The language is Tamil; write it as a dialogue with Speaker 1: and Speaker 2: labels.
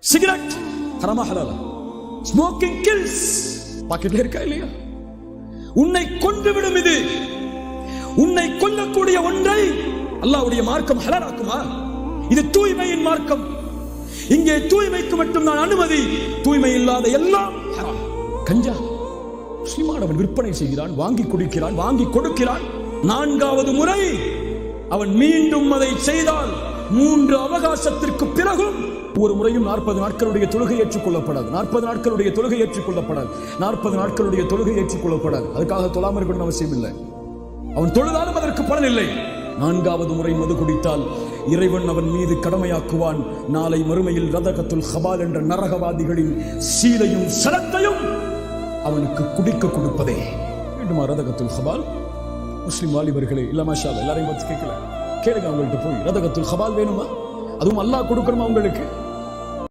Speaker 1: சிகரெட் ஹராமா ஹலாலா? ஸ்மோக்கிங் கில்ஸ், பாக்கெட்ல இருக்கா இல்லையா? உன்னை கொன்றுவிடும். இது உன்னை கொல்லக்கூடிய ஒன்றை அல்லாஹ்வுடைய மார்க்கம் ஹலாலாக்குமா? இது தூய்மையின் மார்க்கம். இங்கே தூய்மைக்கு மட்டும் நான் அனுமதி, தூய்மை இல்லாத எல்லாம் ஹராம். கஞ்சா முஸ்லிமானவன் விற்பனை செய்கிறான், வாங்கி குடிக்கிறான், வாங்கி கொடுக்கிறான். 4வது முறை அவன் மீண்டும் அதை செய்தால் 3 அவகாசத்திற்கு பிறகும் ஒரு முறையும் 40 நாட்களுடைய தொழுகை ஏற்றுக்கொள்ளப்படாது. 40 நாட்களுடைய தொழுகை ஏற்றுக்கொள்ளப்படாது. 40 நாட்களுடைய தொழுகை ஏற்றுக்கொள்ளப்படாது. அதுக்காக தொழாமல் இருக்கணும் அவசியம் இல்லை. அவன் தொழுதாலும் அதற்கு பலன் இல்லை. 4வது முறை மது குடித்தால் இறைவன் அவன் மீது கடமையாக்குவான், நாளை மறுமையில் ரதகத்துல் ஹபால் என்ற நரகவாதிகளின் சீலையும் சலத்தையும் அவனுக்கு குடிக்க கொடுப்பதே. வேண்டுமா ரதகத்துல் ஹபால்? முஸ்லிம் வாலிபர்களே, இல்ல மாஷா அல்லாஹ், எல்லாரையும் பார்த்து கேட்கல, கேளுங்க அவங்கள்ட்ட போய், ரதகத்துல் ஹபால் வேணுமா? அதுவும் அல்லாஹ் கொடுக்கணுமா உங்களுக்கு?